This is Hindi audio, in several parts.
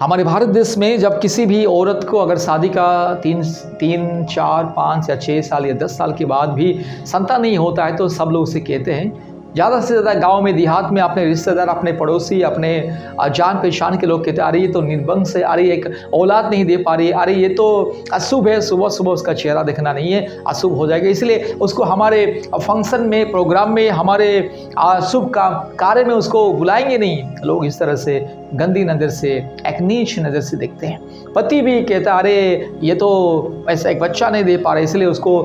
हमारे भारत देश में जब किसी भी औरत को अगर शादी का 3, 4, 5 या 6 साल या 10 साल के बाद भी संतान नहीं होता है तो सब लोग उसे कहते हैं, ज़्यादा से ज़्यादा गांव में देहात में अपने रिश्तेदार, अपने पड़ोसी, अपने जान पहचान के लोग कहते हैं, अरे ये तो निर्वंश है, अरे एक औलाद नहीं दे पा रही है, अरे ये तो अशुभ है, सुबह सुबह उसका चेहरा दिखना नहीं है, अशुभ हो जाएगा, इसलिए उसको हमारे फंक्शन में, प्रोग्राम में, हमारे शुभ कार्य में उसको बुलाएंगे नहीं। लोग इस तरह से गंदी नज़र से, एक नीच नज़र से देखते हैं। पति भी कहता अरे ये तो ऐसा एक बच्चा नहीं दे पा रहे, इसलिए उसको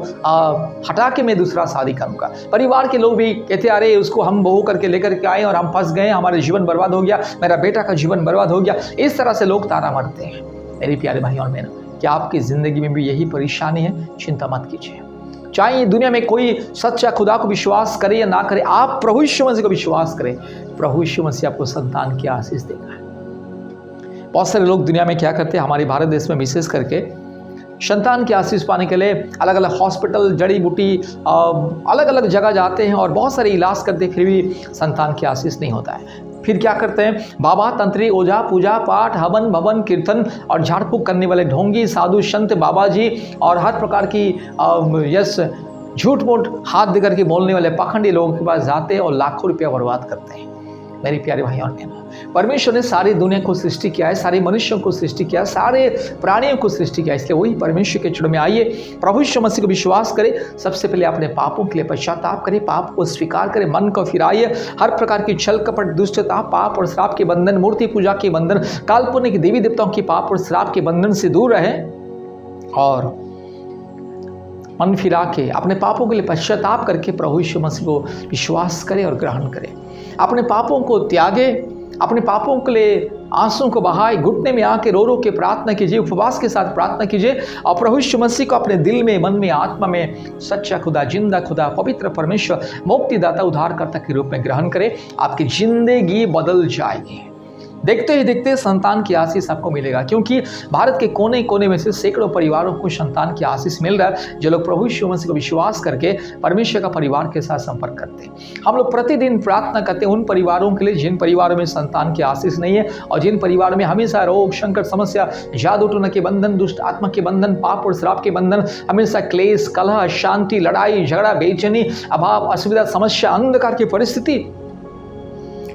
हटा के मैं दूसरा शादी करूँगा। परिवार के लोग भी कहते अरे उसको हम बहू करके लेकर के आए और हम फंस गए, हमारे जीवन बर्बाद हो गया, मेरा बेटा का जीवन बर्बाद हो गया। इस तरह से लोग ताना मारते हैं। मेरे प्यारे भाई और बहनों, क्या आपकी ज़िंदगी में भी यही परेशानी है? चिंता मत कीजिए। चाहे दुनिया में कोई सच्चा खुदा को विश्वास करे या ना करे, आप प्रभु यीशु मसीह को विश्वास करें, प्रभु यीशु मसीह आपको संतान की आशीष देगा। बहुत सारे लोग दुनिया में क्या करते हैं, हमारे भारत देश में विशेष करके संतान की आशीष पाने के लिए अलग अलग हॉस्पिटल, जड़ी बूटी, अलग अलग जगह जाते हैं और बहुत सारे इलाज करते हैं, फिर भी संतान की आशीष नहीं होता है। फिर क्या करते हैं, बाबा, तंत्री, ओझा, पूजा पाठ, हवन भवन, कीर्तन और झाड़ फूक करने वाले ढोंगी, साधु, संत, बाबा जी और हर प्रकार की झूठ मूठ हाथ देकर के बोलने वाले पाखंडी लोगों के पास जाते हैं और लाखों रुपया बर्बाद करते हैं। मेरे प्यारे भाई और बहनों, परमेश्वर ने सारी दुनिया को सृष्टि किया है, सारे मनुष्यों को सृष्टि किया है, सारे प्राणियों को सृष्टि किया है, इसलिए वही परमेश्वर के चरणों में आइए, प्रभु यीशु मसीह को विश्वास करें। सबसे पहले अपने पापों के लिए पश्चाताप करें, पाप को स्वीकार करें, मन को फिराइए, हर प्रकार की छल कपट, दुष्टता, पाप और श्राप के बंधन, मूर्ति पूजा के बंधन, काल्पनिक देवी देवताओं की पाप और श्राप के बंधन से दूर रहें और मन फिरा के अपने पापों के लिए पश्चाताप करके प्रभु यीशु मसीह को विश्वास करें और ग्रहण करें। अपने पापों को त्यागे, अपने पापों के लिए आंसुओं को बहाए, घुटने में आके रो रो के प्रार्थना कीजिए, उपवास के साथ प्रार्थना कीजिए और प्रभु यीशु मसीह को अपने दिल में, मन में, आत्मा में सच्चा खुदा, जिंदा खुदा, पवित्र परमेश्वर, मुक्तिदाता, उद्धारकर्ता के रूप में ग्रहण करें। आपकी जिंदगी बदल जाएगी। देखते ही देखते संतान की आशीष आपको मिलेगा, क्योंकि भारत के कोने कोने में से सैकड़ों परिवारों को संतान की आशीष मिल रहा है, जो लोग प्रभु यीशु मसीह को विश्वास करके परमेश्वर का परिवार के साथ संपर्क करते हैं। हम लोग प्रतिदिन प्रार्थना करते हैं उन परिवारों के लिए जिन परिवारों में संतान की आशीष नहीं है और जिन परिवारों में हमेशा रोग, संकट, समस्या, जादू टोना के बंधन, दुष्ट आत्मा के बंधन, पाप और श्राप के बंधन, हमेशा क्लेश, कलह, अशांति, लड़ाई झगड़ा, बेचैनी, अभाव, असुविधा, समस्या, अंधकार की परिस्थिति,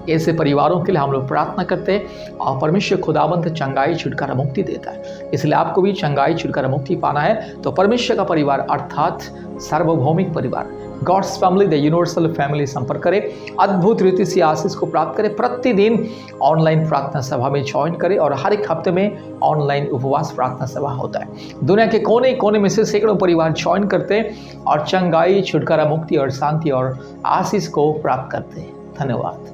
ऐसे परिवारों के लिए हम लोग प्रार्थना करते हैं और परमेश्वर खुदाबंद चंगाई, छुटकारा, मुक्ति देता है। इसलिए आपको भी चंगाई, छुटकारा, मुक्ति पाना है तो परमेश्वर का परिवार अर्थात सार्वभौमिक परिवार, God's family, the universal family संपर्क करें, अद्भुत रीति से आशीष को प्राप्त करें। प्रतिदिन ऑनलाइन प्रार्थना सभा में ज्वाइन करें और हर एक हफ्ते में ऑनलाइन उपवास प्रार्थना सभा होता है। दुनिया के कोने कोने में से सैकड़ों परिवार ज्वाइन करते हैं और चंगाई, छुटकारा, मुक्ति और शांति और आशीष को प्राप्त करते हैं। धन्यवाद।